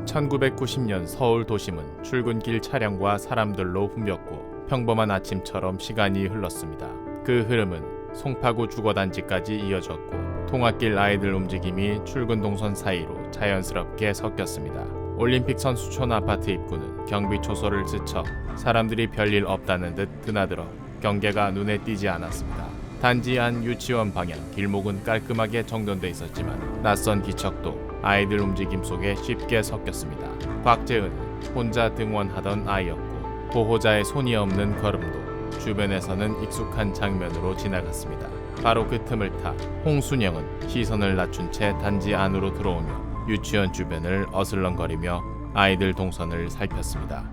1990년 서울 도심은 출근길 차량과 사람들로 붐볐고 평범한 아침처럼 시간이 흘렀습니다. 그 흐름은 송파구 주거단지까지 이어졌고 통학길 아이들 움직임이 출근 동선 사이로 자연스럽게 섞였습니다. 올림픽 선수촌 아파트 입구는 경비 초소를 스쳐 사람들이 별일 없다는 듯 드나들어 경계가 눈에 띄지 않았습니다. 단지 안 유치원 방향 길목은 깔끔하게 정돈돼 있었지만 낯선 기척도 아이들 움직임 속에 쉽게 섞였습니다. 곽재은은 혼자 등원하던 아이였고 보호자의 손이 없는 걸음도 주변에서는 익숙한 장면으로 지나갔습니다. 바로 그 틈을 타 홍순영은 시선을 낮춘 채 단지 안으로 들어오며 유치원 주변을 어슬렁거리며 아이들 동선을 살폈습니다.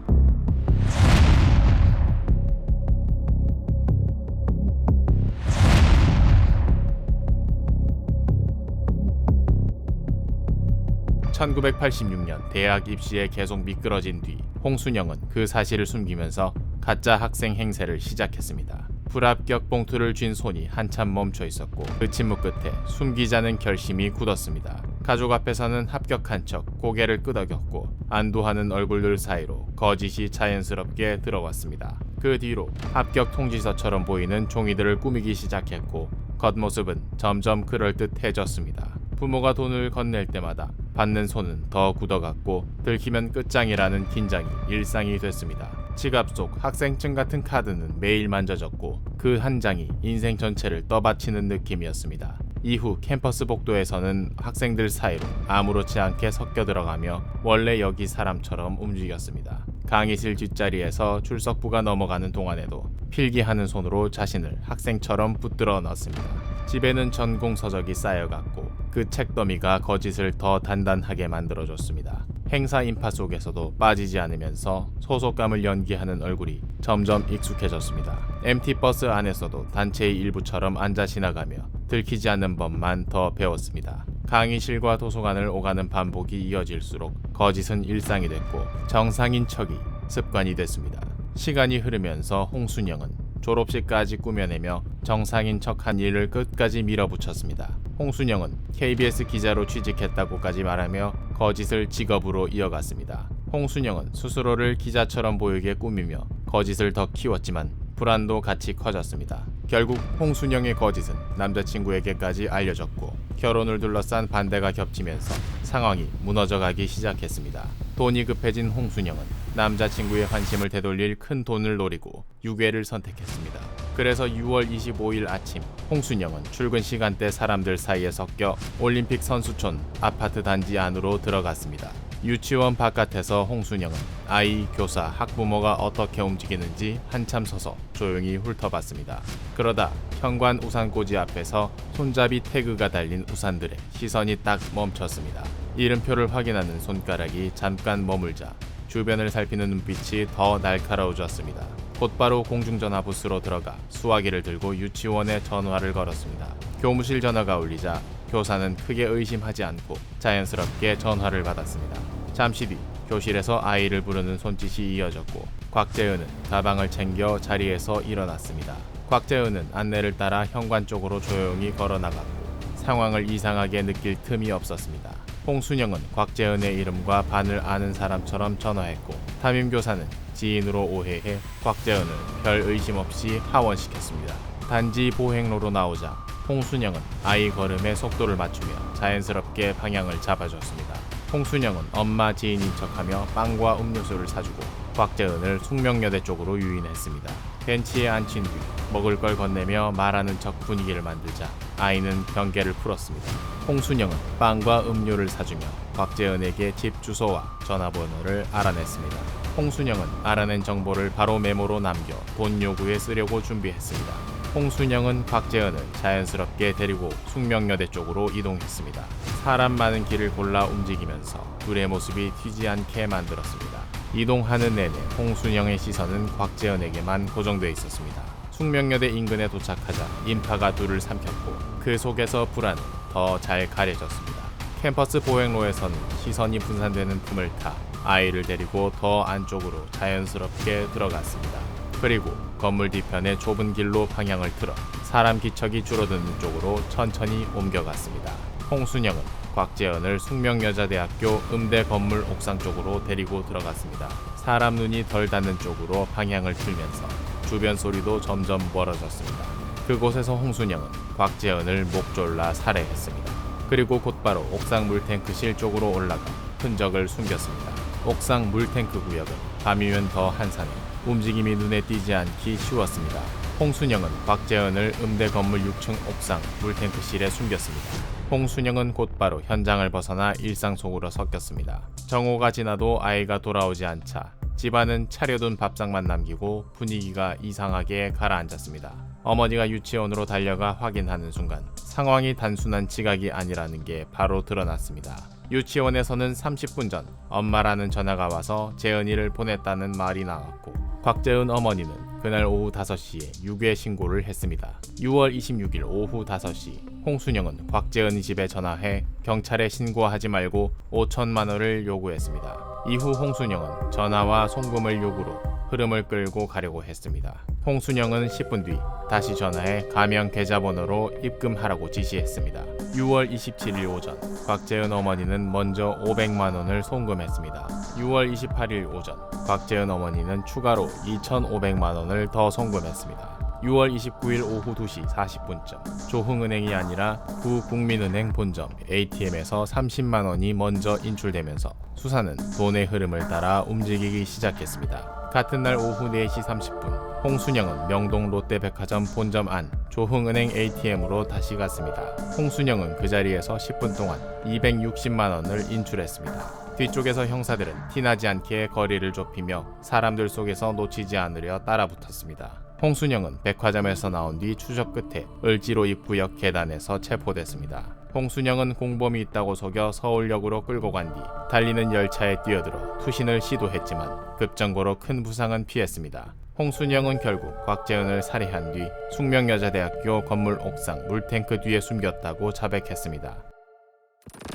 (1986년) 대학 입시에 계속 미끄러진 뒤 홍순영은 그 사실을 숨기면서 가짜 학생 행세를 시작했습니다. 불합격 봉투를 쥔 손이 한참 멈춰 있었고 그 침묵 끝에 숨기자는 결심이 굳었습니다. 가족 앞에서는 합격한 척 고개를 끄덕였고 안도하는 얼굴들 사이로 거짓이 자연스럽게 들어왔습니다. 그 뒤로 합격 통지서처럼 보이는 종이들을 꾸미기 시작했고 겉모습은 점점 그럴듯해졌습니다. 부모가 돈을 건넬 때마다 받는 손은 더 굳어갔고 들키면 끝장이라는 긴장이 일상이 됐습니다. 지갑 속 학생증 같은 카드는 매일 만져졌고 그 한 장이 인생 전체를 떠받치는 느낌이었습니다. 이후 캠퍼스 복도에서는 학생들 사이로 아무렇지 않게 섞여 들어가며 원래 여기 사람처럼 움직였습니다. 강의실 뒷자리에서 출석부가 넘어가는 동안에도 필기하는 손으로 자신을 학생처럼 붙들어 넣습니다. 집에는 전공 서적이 쌓여갔고 그 책더미가 거짓을 더 단단하게 만들어줬습니다. 행사 인파 속에서도 빠지지 않으면서 소속감을 연기하는 얼굴이 점점 익숙해졌습니다. MT 버스 안에서도 단체의 일부처럼 앉아 지나가며 들키지 않는 법만 더 배웠습니다. 강의실과 도서관을 오가는 반복이 이어질수록 거짓은 일상이 됐고 정상인 척이 습관이 됐습니다. 시간이 흐르면서 홍순영은 졸업식까지 꾸며내며 정상인 척한 일을 끝까지 밀어붙였습니다. 홍순영은 KBS 기자로 취직했다고까지 말하며 거짓을 직업으로 이어갔습니다. 홍순영은 스스로를 기자처럼 보이게 꾸미며 거짓을 더 키웠지만 불안도 같이 커졌습니다. 결국 홍순영의 거짓은 남자친구에게까지 알려졌고 결혼을 둘러싼 반대가 겹치면서 상황이 무너져가기 시작했습니다. 돈이 급해진 홍순영은 남자친구의 환심을 되돌릴 큰 돈을 노리고 유괴를 선택했습니다. 그래서 6월 25일 아침 홍순영은 출근 시간대 사람들 사이에 섞여 올림픽 선수촌 아파트 단지 안으로 들어갔습니다. 유치원 바깥에서 홍순영은 아이, 교사, 학부모가 어떻게 움직이는지 한참 서서 조용히 훑어봤습니다. 그러다 현관 우산꽂이 앞에서 손잡이 태그가 달린 우산들의 시선이 딱 멈췄습니다. 이름표를 확인하는 손가락이 잠깐 머물자 주변을 살피는 눈빛이 더 날카로워졌습니다. 곧바로 공중전화 부스로 들어가 수화기를 들고 유치원에 전화를 걸었습니다. 교무실 전화가 울리자 교사는 크게 의심하지 않고 자연스럽게 전화를 받았습니다. 잠시 뒤 교실에서 아이를 부르는 손짓이 이어졌고 곽재은은 가방을 챙겨 자리에서 일어났습니다. 곽재은은 안내를 따라 현관 쪽으로 조용히 걸어나갔고 상황을 이상하게 느낄 틈이 없었습니다. 홍순영은 곽재은의 이름과 반을 아는 사람처럼 전화했고 담임교사는 지인으로 오해해 곽재은을 별 의심 없이 하원시켰습니다. 단지 보행로로 나오자 홍순영은 아이 걸음에 속도를 맞추며 자연스럽게 방향을 잡아줬습니다. 홍순영은 엄마 지인인 척하며 빵과 음료수를 사주고 곽재은을 숙명여대 쪽으로 유인했습니다. 벤치에 앉힌 뒤 먹을 걸 건네며 말하는 척 분위기를 만들자 아이는 경계를 풀었습니다. 홍순영은 빵과 음료를 사주며 곽재은에게 집 주소와 전화번호를 알아냈습니다. 홍순영은 알아낸 정보를 바로 메모로 남겨 돈 요구에 쓰려고 준비했습니다. 홍순영은 곽재은을 자연스럽게 데리고 숙명여대 쪽으로 이동했습니다. 사람 많은 길을 골라 움직이면서 둘의 모습이 튀지 않게 만들었습니다. 이동하는 내내 홍순영의 시선은 곽재은에게만 고정돼 있었습니다. 숙명여대 인근에 도착하자 인파가 둘을 삼켰고 그 속에서 불안은 더 잘 가려졌습니다. 캠퍼스 보행로에서는 시선이 분산되는 틈을 타 아이를 데리고 더 안쪽으로 자연스럽게 들어갔습니다. 그리고 건물 뒤편의 좁은 길로 방향을 틀어 사람 기척이 줄어드는 쪽으로 천천히 옮겨갔습니다. 홍순영은 곽재은을 숙명여자대학교 음대 건물 옥상 쪽으로 데리고 들어갔습니다. 사람 눈이 덜 닿는 쪽으로 방향을 틀면서 주변 소리도 점점 멀어졌습니다. 그곳에서 홍순영은 곽재은을 목 졸라 살해했습니다. 그리고 곧바로 옥상 물탱크실 쪽으로 올라가 흔적을 숨겼습니다. 옥상 물탱크 구역은 밤이면 더 한산해 움직임이 눈에 띄지 않기 쉬웠습니다. 홍순영은 곽재은을 음대 건물 6층 옥상 물탱크실에 숨겼습니다. 홍순영은 곧바로 현장을 벗어나 일상 속으로 섞였습니다. 정오가 지나도 아이가 돌아오지 않자 집안은 차려둔 밥상만 남기고 분위기가 이상하게 가라앉았습니다. 어머니가 유치원으로 달려가 확인하는 순간 상황이 단순한 지각이 아니라는 게 바로 드러났습니다. 유치원에서는 30분 전 엄마라는 전화가 와서 재은이를 보냈다는 말이 나왔고 곽재은 어머니는 그날 오후 5시에 유괴 신고를 했습니다. 6월 26일 오후 5시 홍순영은 곽재은 집에 전화해 경찰에 신고하지 말고 5천만 원을 요구했습니다. 이후 홍순영은 전화와 송금을 요구로 흐름을 끌고 가려고 했습니다. 홍순영은 10분 뒤 다시 전화해 가명 계좌번호로 입금하라고 지시했습니다. 6월 27일 오전 곽재은 어머니는 먼저 500만 원을 송금했습니다. 6월 28일 오전 곽재은 어머니는 추가로 2,500만 원을 더 송금했습니다. 6월 29일 오후 2시 40분쯤 조흥은행이 아니라 구국민은행 본점 ATM에서 30만 원이 먼저 인출되면서 수사는 돈의 흐름을 따라 움직이기 시작했습니다. 같은 날 오후 4시 30분 홍순영은 명동 롯데백화점 본점 안 조흥은행 ATM으로 다시 갔습니다. 홍순영은 그 자리에서 10분 동안 260만 원을 인출했습니다. 뒤쪽에서 형사들은 티나지 않게 거리를 좁히며 사람들 속에서 놓치지 않으려 따라붙었습니다. 홍순영은 백화점에서 나온 뒤 추적 끝에 을지로 입구역 계단에서 체포됐습니다. 홍순영은 공범이 있다고 속여 서울역으로 끌고 간 뒤 달리는 열차에 뛰어들어 투신을 시도했지만 급정거로 큰 부상은 피했습니다. 홍순영은 결국 곽재은을 살해한 뒤 숙명여자대학교 건물 옥상 물탱크 뒤에 숨겼다고 자백했습니다.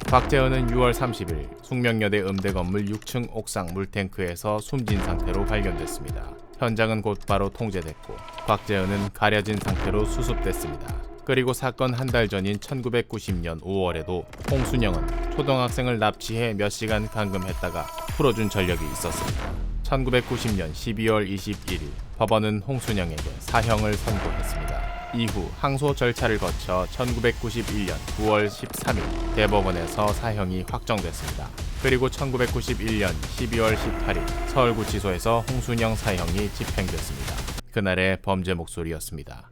곽재은은 6월 30일 숙명여대 음대 건물 6층 옥상 물탱크에서 숨진 상태로 발견됐습니다. 현장은 곧바로 통제됐고 곽재은은 가려진 상태로 수습됐습니다. 그리고 사건 한 달 전인 1990년 5월에도 홍순영은 초등학생을 납치해 몇 시간 감금했다가 풀어준 전력이 있었습니다. 1990년 12월 21일 법원은 홍순영에게 사형을 선고했습니다. 이후 항소 절차를 거쳐 1991년 9월 13일 대법원에서 사형이 확정됐습니다. 그리고 1991년 12월 18일 서울구치소에서 홍순영 사형이 집행됐습니다. 그날의 범죄 목소리였습니다.